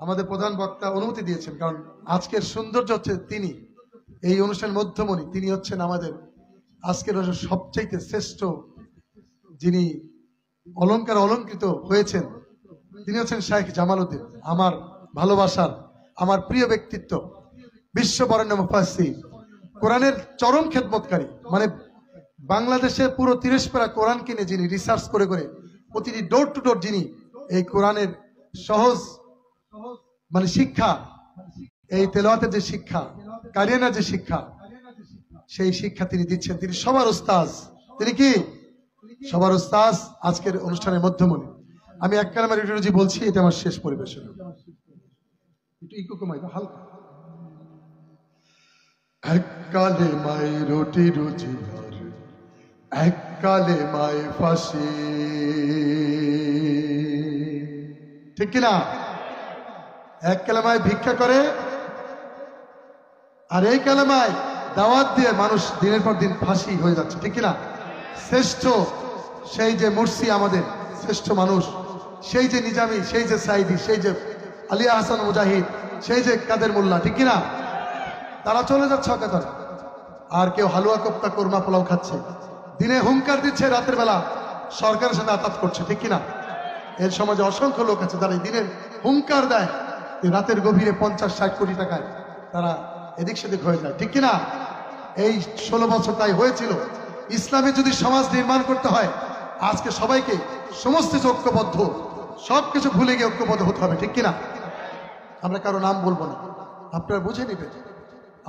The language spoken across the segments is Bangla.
আমাদের প্রধান বক্তা অনুমতি দিয়েছেন, কারণ আজকের সৌন্দর্য হচ্ছে তিনি, এই অনুষ্ঠানের মধ্যমণি তিনি হচ্ছেন আমাদের আজকের সবচাইতে শ্রেষ্ঠ, যিনি অলংকার অলঙ্কৃত হয়েছেন, তিনি হচ্ছেন শাইখ জামাল উদ্দিন, আমার ভালোবাসার, আমার প্রিয় ব্যক্তিত্ব, বিশ্ববরেণ্য মুফাসসির, কোরআনের চরম খেদমতকারী। মানে বাংলাদেশে পুরো 30 পারা কোরআন কিনে যিনি রিসার্চ করে করে প্রতিটি ডোর টু ডোর যিনি এই কোরআনের সহজ মানে শিক্ষা, এই তেলাওয়াতের যে শিক্ষা, কারিয়ানার যে শিক্ষা, সেই শিক্ষা তিনি দিচ্ছেন। তিনি সবার উস্তাজ। তিনি কি সবার উস্তাজ? আজকের অনুষ্ঠানের মধ্যমণি। আমি এক কালেমার ইউটিউজি বলছি, এটা আমার শেষ পরিবেশন। একটু ইকো কমাই দাও হালকা। এক কালেমায় রুটি রুজি, এক কালেমায় ফাঁসি, ঠিক কিনা? এক কালেমায় ভিক্ষা করে, আর এই কালেমায় দাওয়াত দিয়ে মানুষ দিনের পর দিন ফাঁসি হয়ে যাচ্ছে, ঠিক কিনা? শ্রেষ্ঠ সেই যে মুর্শি, আমাদের শ্রেষ্ঠ মানুষ, সেই যে নিজামী, সেই যে সাইদি, সেই যে আলিয়া হাসান মুজাহিদ, সেই যে কাদের মোল্লা, ঠিক কিনা? তারা চলে যাচ্ছে অকাতরে, আর কেউ হালুয়া কোপ্তা কোরমা পোলাও খাচ্ছে, দিনে হুঙ্কার দিচ্ছে, রাতের বেলা সরকারের সাথে আতাত করছে, ঠিক কিনা? এর সমাজে অসংখ্য লোক আছে যারা দিনের হুঙ্কার দেয়, রাতের গভীরে 50-60 কোটি টাকায় তারা এদিক সেদিক হয়ে যায়, ঠিক কিনা? এই 16 বছর তাই হয়েছিল। ইসলামে যদি সমাজ নির্মাণ করতে হয়, আজকে সবাইকে সমস্ত ঐক্যবদ্ধ, সবকিছু ভুলে গিয়ে ঐক্যবদ্ধ হতে হবে, ঠিক কিনা? আমরা কারো নাম বলবো না, আপনারা বুঝে নেবেন।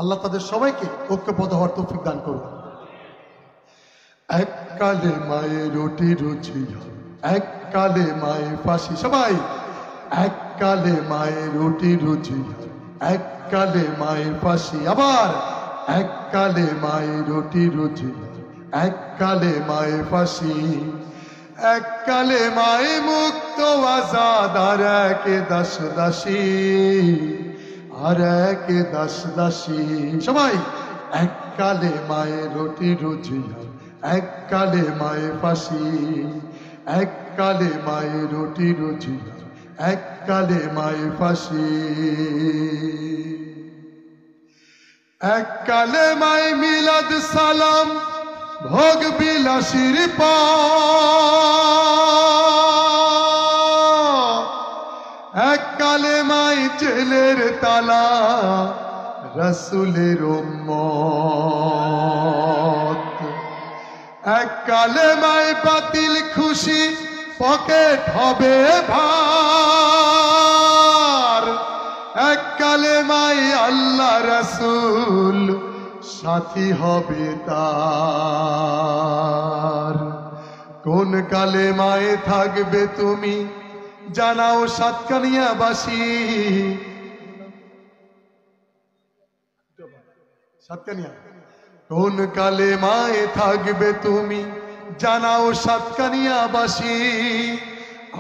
আল্লাহ তাদের সবাইকে ঐক্যবদ্ধ হওয়ার তৌফিক দান করুন। এক কালেমায় রুটি রুজি, এক কালেমায় ফাঁসি। সবাই এক কালেমায় রুটি রুজি, এক কালেমায় ফাঁসি। আবার এক কালেমায় রুটি রুজি, এক কালেমায় ফাঁসি। এক কালেমায় মুক্ত আজাদ, আর এক দাস দাসী, আর এক দাস দাসী। সবাই এক কালেমায় রুটি রুজি, এক কালেমায় ফাঁসি। এক কালেমায় রুটি রুজি, এক কালেমায় ফাঁসি। এক কালেমায় মিলাদ সালাম, ভোগ বিলাসীর পথ। এক কালেমায় জেলের তালা, রাসূলের উম্মত। এক কালেমায় বাতিল খুশি, পকেট হবে ভার। এক কালেমায় আল্লাহ রাসূল, সাথী হবে তার। কোন কালেমায় থাকবে তুমি, জানাও সাতকানিয়াবাসী। সাতকানিয়া কোন কালেমায় থাকবে তুমি, জানাও সাতকানিয়াবাসী।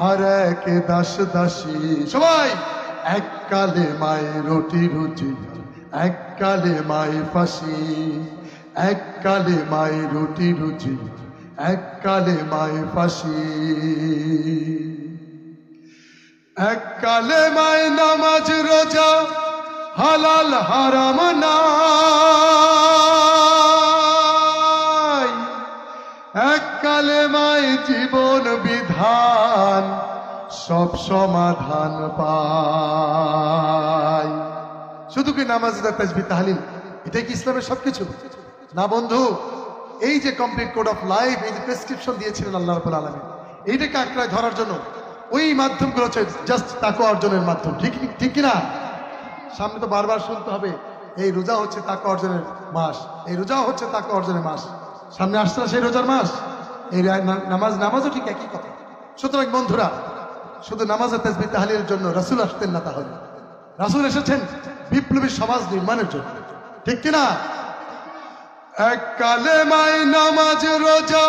আর এক দাস দাসী। সবাই এক কালেমায় রুটি রুজি, এক কালেমায় ফাঁসি। এক কালেমায় রুটি রুজি, এক কালেমায় ফাঁসি। এক কালেমায় নামাজ রোজা, হালাল হারাম নাই। এক কালেমায় জীবন বিধান, সব সমাধান পায়। শুধু কি নামাজ, তাসবিহ, তাহলিল, এটাই কি ইসলামের সবকিছু? না বন্ধু। এই যে কমপ্লিট কোড অফ লাইফ, এই যে প্রেসক্রিপশন দিয়েছিলেন আল্লাহ রাব্বুল আলামিন, এইটাকে আঁকড়ায় ধরার জন্য ওই মাধ্যমগুলো হচ্ছে জাস্ট তাকওয়া অর্জনের মাধ্যম, ঠিক কিনা? সামনে তো বারবার শুনতে হবে, এই রোজা হচ্ছে তাকওয়া অর্জনের মাস, এই রোজা হচ্ছে তাকওয়া অর্জনের মাস। সামনে আসছে না সেই রোজার মাস? এই নামাজও ঠিক একই কথা। সুতরাং বন্ধুরা, শুধু নামাজ আর তাসবিহ তাহলিলের জন্য রাসূল আসতেন না, তাহলে রাসূল এসেছেন বিপ্লবী সমাজ নির্মাণের জন্য, ঠিক কিনা? এক কালেমায় নামাজ রোজা,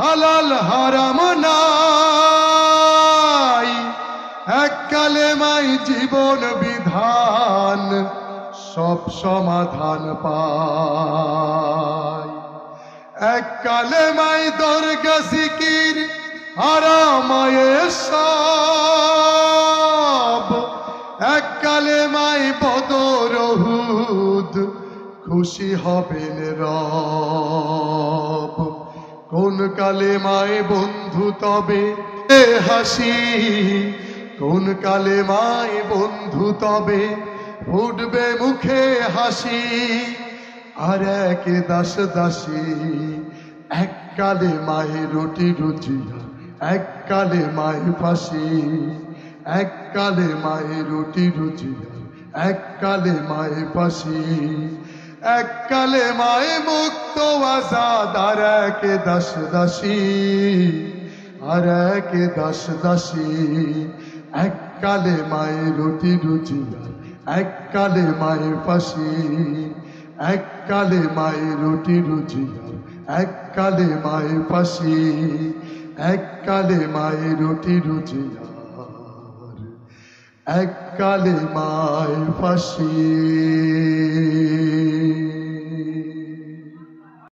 হালাল হারাম নাই। এক কালেমায় জীবন বিধান, সব সমাধান পায়। এক কালেমায় দরগা জিকির, আরামায়ে সব। এককালে মাই বদর উহুদ খুশি হবেন রব। কোন কালে মায় বন্ধু তবে হাসি, কোন কালে মায় বন্ধু তবে ফুটবে মুখে হাসি। আর এক দাস দাসী এককালে মায়ে রুটি রুজিয়া, এককালে মায়ে ফাঁসি। এককালে মায়ে রুটি রুজিয়া, এককালে মায়ে ফাঁসি। এককালে মায়ে মুক্ত আজাদ, আর এক দাস দাসী, আর এক দাস দাসী। এককালে মায়ে রুটি রুজিয়া, এককালে মায়ে ফাঁসি। এককালে মায়ে রুটি রুজিয়া, এককালে মায়ে ফাঁসি। এককালে মায়ে রুটি রুজিয়া, এককালে মায়ে ফাঁসি।